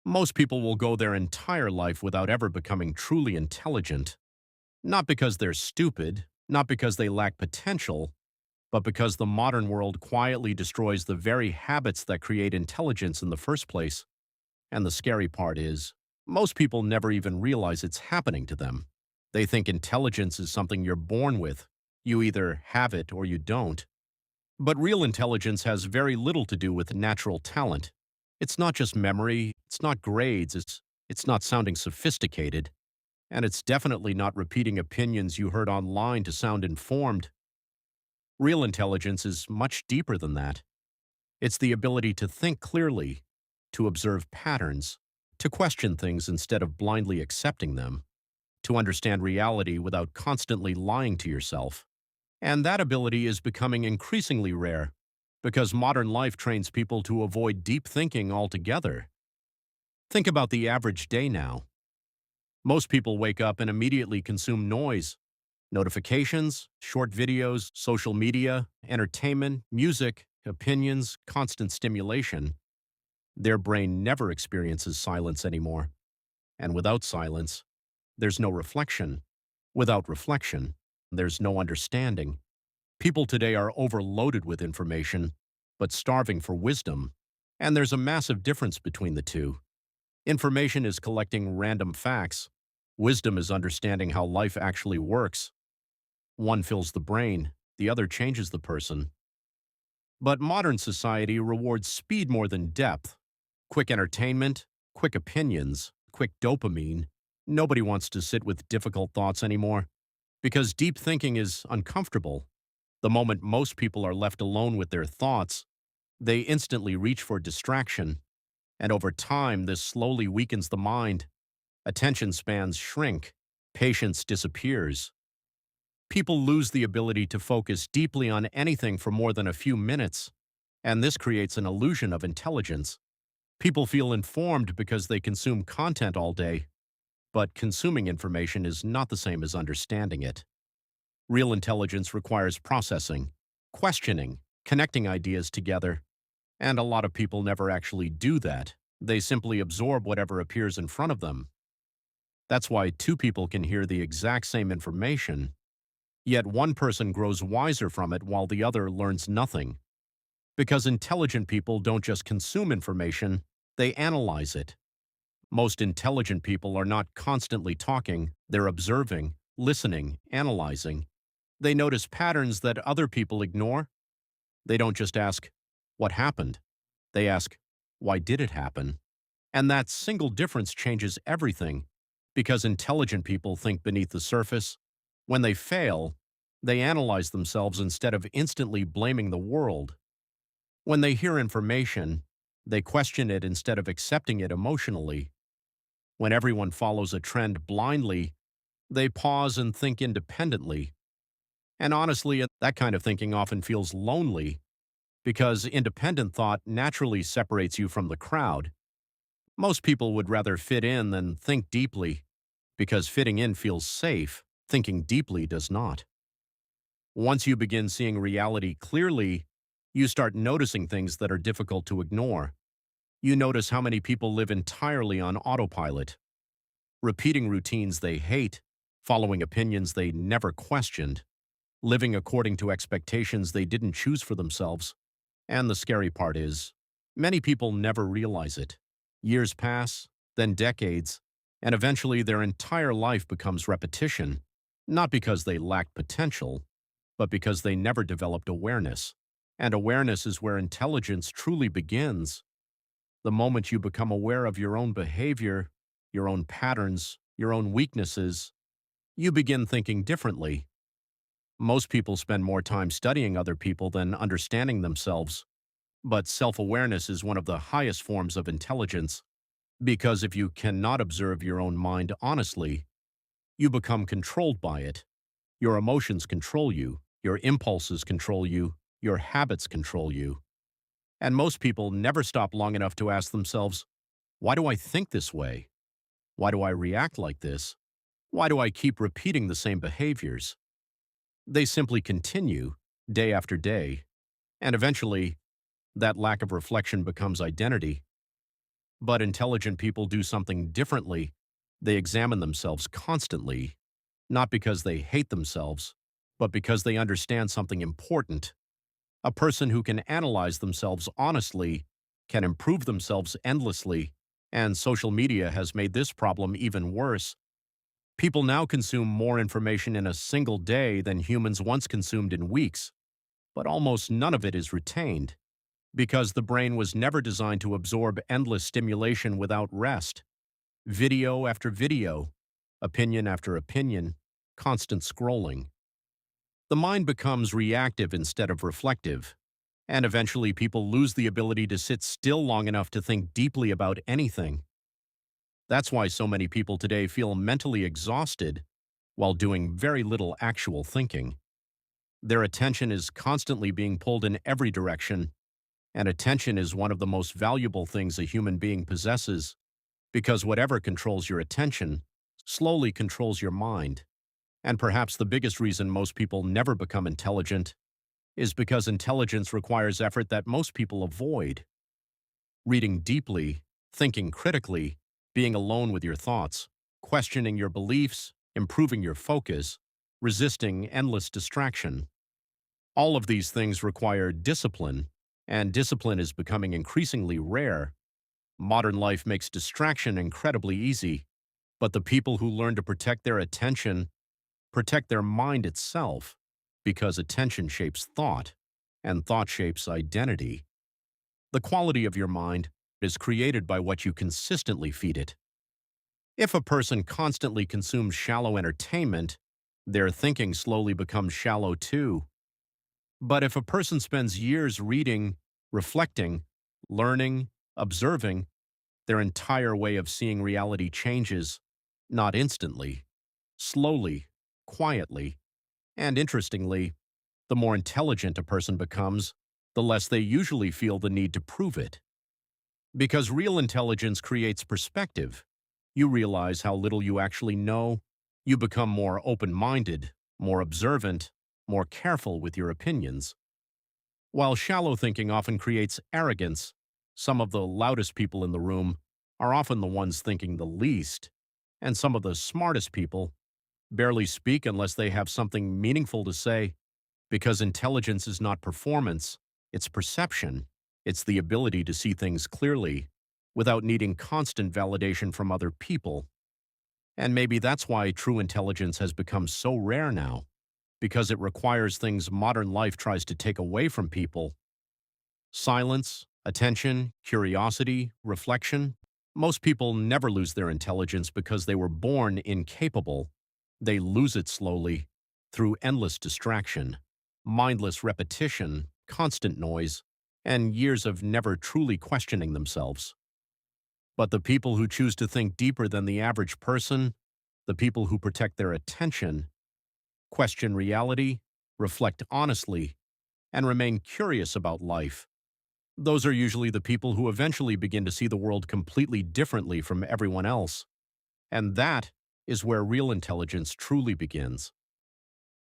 Most people will go their entire life without ever becoming truly intelligent, not because they're stupid, not because they lack potential, but because the modern world quietly destroys the very habits that create intelligence in the first place. And the scary part is, most people never even realize it's happening to them. They think intelligence is something you're born with. You either have it or you don't. But real intelligence has very little to do with natural talent. It's not just memory, it's not grades, it's not sounding sophisticated, and it's definitely not repeating opinions you heard online to sound informed. Real intelligence is much deeper than that. It's the ability to think clearly, to observe patterns, to question things instead of blindly accepting them, to understand reality without constantly lying to yourself. And that ability is becoming increasingly rare because modern life trains people to avoid deep thinking altogether. Think about the average day now. Most people wake up and immediately consume noise, notifications, short videos, social media, entertainment, music, opinions, constant stimulation. Their brain never experiences silence anymore. And without silence, there's no reflection. Without reflection, there's no understanding. People today are overloaded with information, but starving for wisdom. And there's a massive difference between the two. Information is collecting random facts. Wisdom is understanding how life actually works. One fills the brain, the other changes the person. But modern society rewards speed more than depth. Quick entertainment, quick opinions, quick dopamine. Nobody wants to sit with difficult thoughts anymore because deep thinking is uncomfortable. The moment most people are left alone with their thoughts, they instantly reach for distraction. And over time, this slowly weakens the mind. Attention spans shrink. Patience disappears. People lose the ability to focus deeply on anything for more than a few minutes, and this creates an illusion of intelligence. People feel informed because they consume content all day, but consuming information is not the same as understanding it. Real intelligence requires processing, questioning, connecting ideas together, and a lot of people never actually do that. They simply absorb whatever appears in front of them. That's why two people can hear the exact same information, yet one person grows wiser from it while the other learns nothing. Because intelligent people don't just consume information, they analyze it. Most intelligent people are not constantly talking, they're observing, listening, analyzing. They notice patterns that other people ignore. They don't just ask, "What happened?" They ask, "Why did it happen?" And that single difference changes everything, because intelligent people think beneath the surface. When they fail, they analyze themselves instead of instantly blaming the world. When they hear information, they question it instead of accepting it emotionally. When everyone follows a trend blindly, they pause and think independently. And honestly, that kind of thinking often feels lonely because independent thought naturally separates you from the crowd. Most people would rather fit in than think deeply because fitting in feels safe, thinking deeply does not. Once you begin seeing reality clearly, you start noticing things that are difficult to ignore. You notice how many people live entirely on autopilot, repeating routines they hate, following opinions they never questioned, living according to expectations they didn't choose for themselves. And the scary part is, many people never realize it. Years pass, then decades, and eventually their entire life becomes repetition, not because they lacked potential, but because they never developed awareness. And awareness is where intelligence truly begins. The moment you become aware of your own behavior, your own patterns, your own weaknesses, you begin thinking differently. Most people spend more time studying other people than understanding themselves. But self-awareness is one of the highest forms of intelligence, because if you cannot observe your own mind honestly, you become controlled by it. Your emotions control you, your impulses control you, your habits control you. And most people never stop long enough to ask themselves, why do I think this way? Why do I react like this? Why do I keep repeating the same behaviors? They simply continue, day after day, and eventually, that lack of reflection becomes identity. But intelligent people do something differently. They examine themselves constantly, not because they hate themselves, but because they understand something important. A person who can analyze themselves honestly can improve themselves endlessly, and social media has made this problem even worse. People now consume more information in a single day than humans once consumed in weeks, but almost none of it is retained because the brain was never designed to absorb endless stimulation without rest. Video after video, opinion after opinion, constant scrolling. The mind becomes reactive instead of reflective, and eventually people lose the ability to sit still long enough to think deeply about anything. That's why so many people today feel mentally exhausted while doing very little actual thinking. Their attention is constantly being pulled in every direction, and attention is one of the most valuable things a human being possesses because whatever controls your attention slowly controls your mind. And perhaps the biggest reason most people never become intelligent is because intelligence requires effort that most people avoid. Reading deeply, thinking critically, being alone with your thoughts, questioning your beliefs, improving your focus, resisting endless distraction. All of these things require discipline, and discipline is becoming increasingly rare. Modern life makes distraction incredibly easy, but the people who learn to protect their attention protect their mind itself, because attention shapes thought, and thought shapes identity. The quality of your mind is created by what you consistently feed it. If a person constantly consumes shallow entertainment, their thinking slowly becomes shallow too. But if a person spends years reading, reflecting, learning, observing, their entire way of seeing reality changes, not instantly, slowly, quietly, and interestingly, the more intelligent a person becomes, the less they usually feel the need to prove it. Because real intelligence creates perspective. You realize how little you actually know. You become more open-minded, more observant, more careful with your opinions. While shallow thinking often creates arrogance, some of the loudest people in the room are often the ones thinking the least, and some of the smartest people barely speak unless they have something meaningful to say, because intelligence is not performance, it's perception. It's the ability to see things clearly without needing constant validation from other people. And maybe that's why true intelligence has become so rare now, because it requires things modern life tries to take away from people: silence, attention, curiosity, reflection. Most people never lose their intelligence because they were born incapable. They lose it slowly through endless distraction, mindless repetition, constant noise, and years of never truly questioning themselves. But the people who choose to think deeper than the average person, the people who protect their attention, question reality, reflect honestly, and remain curious about life, those are usually the people who eventually begin to see the world completely differently from everyone else. And that is where real intelligence truly begins.